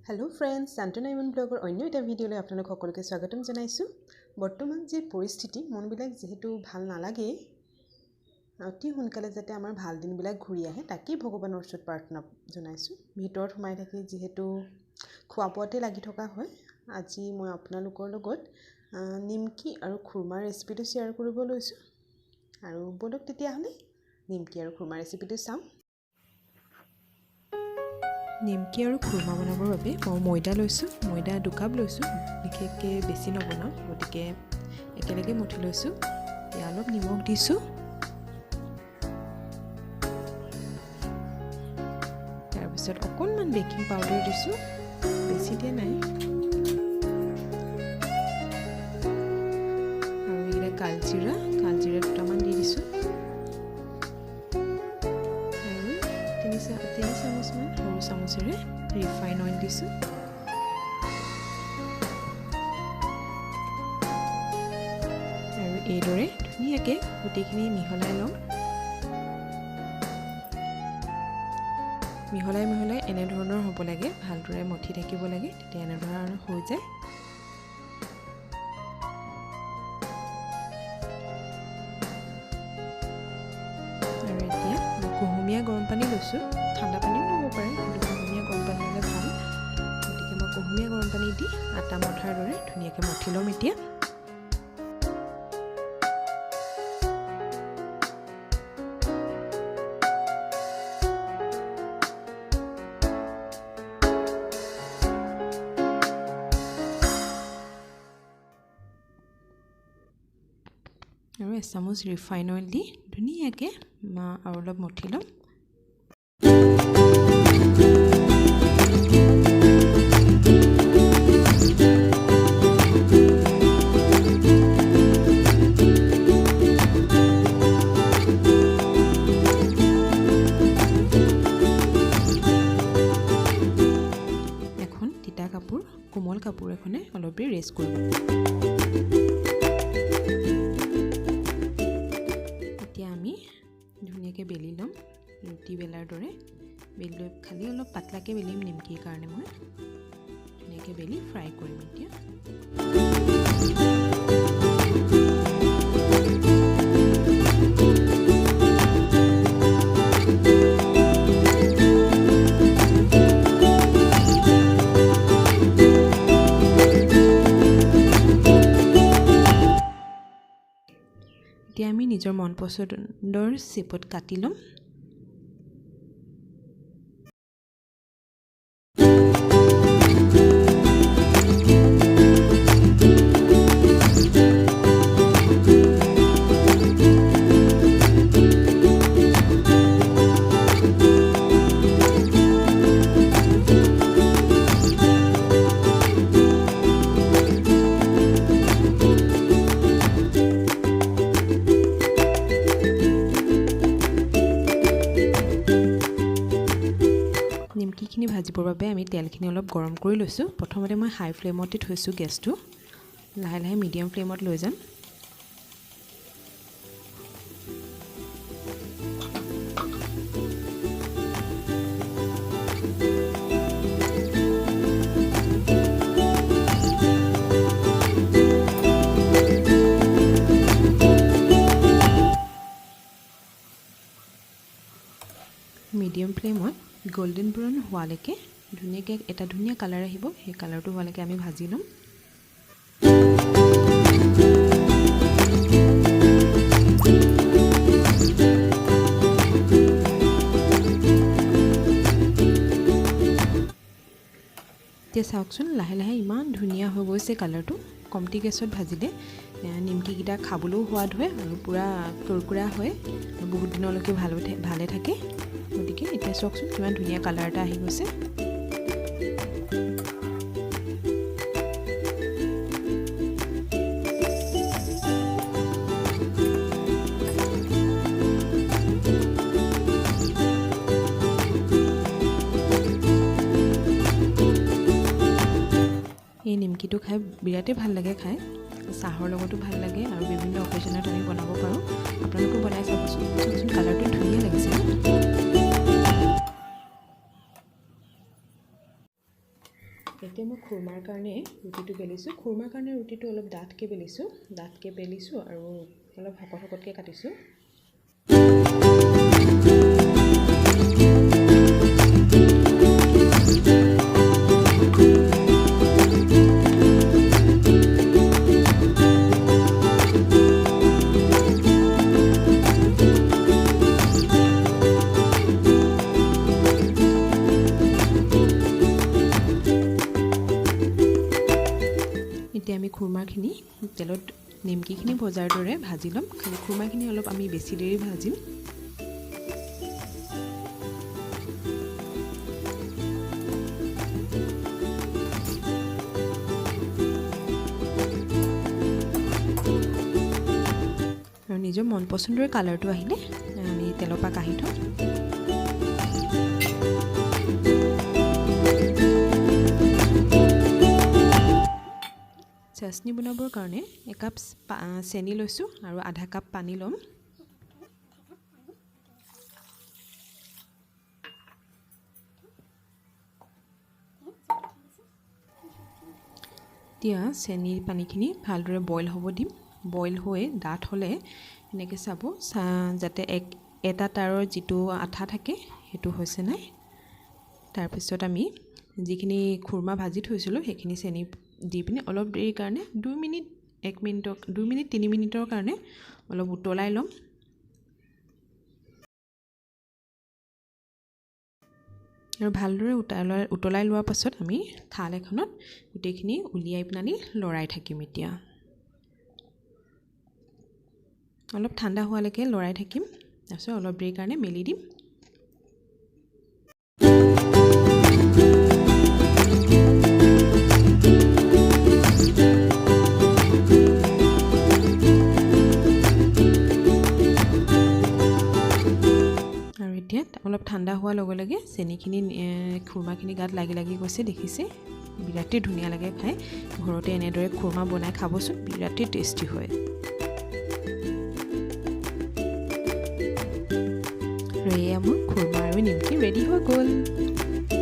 Hello friends सान्तनाइमन bagger अन्य एटा भिडिओले आपनालोक सकलोके स्वागतम जनाइछु। बर्तमान जे परिस्थिति मनबिलाक जेहेतु भाल नालागे अति हुनकाले जाते आमार भाल दिनबिलाक घुरी आहे ताकि भगवाনৰ ओचৰত प्रार्थना जनाइछु। भितৰত সোমাই থাকি जेहेतु খোৱা পোৱাতে লাগি থকা হয় আজি মই আপোনালোকৰ লগত নিমকি আৰু খুৰমা ৰেচিপিটো শেয়াৰ কৰিব লৈছো আৰু বলক তেতিয়া হলে নিমকি আৰু খুৰমা ৰেচিপিটো চাওঁ। নিমকি আৰু খুৰমা বনাবৰ বাবে মই ময়দা লৈছোঁ। ময়দা 2 কাপ লৈছোঁ, বিশেষকৈ বেছি নবনাওঁ গতিকে একেলগে মঠি লৈছোঁ। এতিয়া অলপ নিমখ দিছোঁ, তাৰপিছত অকণমান বেকিং পাউডাৰ দিছোঁ, বেছি দিয়া নাই। আৰু এইকেইটা কালজিৰা 2টামান দি দিছোঁ আৰু 3 চামুচমান সৰু চামুচেৰে ৰিফাইন অইল দিছোঁ। আৰু এইদৰে ধুনীয়াকৈ গোটেইখিনি মিহলাই লওঁ। মিহলাই এনেধৰণৰ হ'ব লাগে, ভালদৰে মঠি থাকিব লাগে, তেতিয়া এনেধৰণৰ হৈ যায়। আৰু এতিয়া কুহুমীয়া গৰম পানী লৈছোঁ, ঠাণ্ডা পানীও ল'ব পাৰে কিন্তু কুহুমীয়া গৰম পানী হ'লে ভাল। গতিকে মই কুহুমীয়া গৰম পানী দি আটা মঠাৰ দৰে ধুনীয়াকৈ মঠি ল'ম। এতিয়া আৰু 1 চামুচ ৰিফাইন অইল দি ধুনীয়াকৈ আৰু অলপ মঠি ল'ম। এখন তিতা কাপোৰ, কোমল কাপোৰ এখনে অলপ দেৰি ৰেষ্ট কৰিব। ধুনীয়াকৈ বেলি ল'ম, ৰুটি বেলাৰ দৰে বেলি লৈ, খালি অলপ পাতলাকৈ বেলিম নিমকিৰ কাৰণে। মই ধুনীয়াকৈ বেলি ফ্ৰাই কৰিম। এতিয়া এতিয়া আমি নিজৰ মন পচন্দৰ শ্বেপত কাটি ল'ম। নিমকিখিনি ভাজিবৰ বাবে আমি তেলখিনি অলপ গৰম কৰি লৈছোঁ। প্ৰথমতে মই হাই ফ্লেমতে থৈছোঁ গেছটো, লাহে লাহে মিডিয়াম ফ্লেমত লৈ যাম। মিডিয়াম ফ্লেমত গোল্ডেন ব্ৰাউন হোৱালৈকে ধুনীয়াকৈ এটা ধুনীয়া কালাৰ আহিব, সেই কালাৰটো হোৱালৈকে আমি ভাজি ল'ম। এতিয়া চাওকচোন, লাহে লাহে ইমান ধুনীয়া হৈ গৈছে কালাৰটো। কমটি গেছত ভাজিলে নিমকিকেইটা খাবলৈও সোৱাদ হয় আৰু পূৰা কুৰকুৰা হয়, বহুত দিনলৈকে ভালে থাকে। গতিকে এতিয়া চাওকচোন কিমান ধুনীয়া কালাৰ এটা আহি গৈছে। এই নিমকিটো খাই বিৰাটেই ভাল লাগে, খাই চাহৰ লগতো ভাল লাগে আৰু বিভিন্ন অকেজনত আমি বনাব পাৰোঁ। আপোনালোকেও বনাই চাবচোন, কালাৰটো ধুনীয়া লাগিছে। এতিয়া মই খুৰমাৰ কাৰণে ৰুটিটো বেলিছোঁ। খুৰমাৰ কাৰণে ৰুটিটো অলপ ডাঠকৈ বেলিছোঁ আৰু অলপ শকত শকতকৈ কাটিছোঁ। এতিয়া আমি খুৰমাখিনি তেলত নিমকিখিনি ভজাৰ দৰে ভাজি ল'ম। খালি খুৰমাখিনি অলপ আমি বেছি দেৰি ভাজিম। আৰু নিজৰ মন পচন্দৰ কালাৰটো আহিলে আমি তেলৰ পৰা কাঢ়ি থ'ম। চাটনি বনাবৰ কাৰণে একাপ চেনি লৈছোঁ আৰু আধা কাপ পানী ল'ম। এতিয়া চেনিৰ পানীখিনি ভালদৰে বইল হ'ব দিম। বইল হৈ ডাঠ হ'লে এনেকৈ চাব যাতে এটা তাৰৰ যিটো আঠা থাকে সেইটো হৈছে নাই। তাৰপিছত আমি যিখিনি খুৰমা ভাজি থৈছিলোঁ সেইখিনি চেনি দি পিনি অলপ দেৰিৰ কাৰণে 2 মিনিট 3 মিনিটৰ কাৰণে অলপ উতলাই ল'ম। আৰু ভালদৰে উতলাই লোৱাৰ পাছত আমি থাল এখনত গোটেইখিনি উলিয়াই পেলাই লৰাই থাকিম। এতিয়া অলপ ঠাণ্ডা হোৱালৈকে লৰাই থাকিম। তাৰপিছত অলপ দেৰিৰ কাৰণে মেলি দিম। এতিয়া অলপ ঠাণ্ডা হোৱাৰ লগে লগে চেনিখিনি খুৰমাখিনি গাত লাগি গৈছে, দেখিছে? বিৰাটেই ধুনীয়া লাগে খাই। ঘৰতে এনেদৰে খুৰমা বনাই খাবচোন, বিৰাটেই টেষ্টি হয়। আৰু এয়া মোৰ খুৰমা আৰু নিমকি ৰেডি হৈ গ'ল।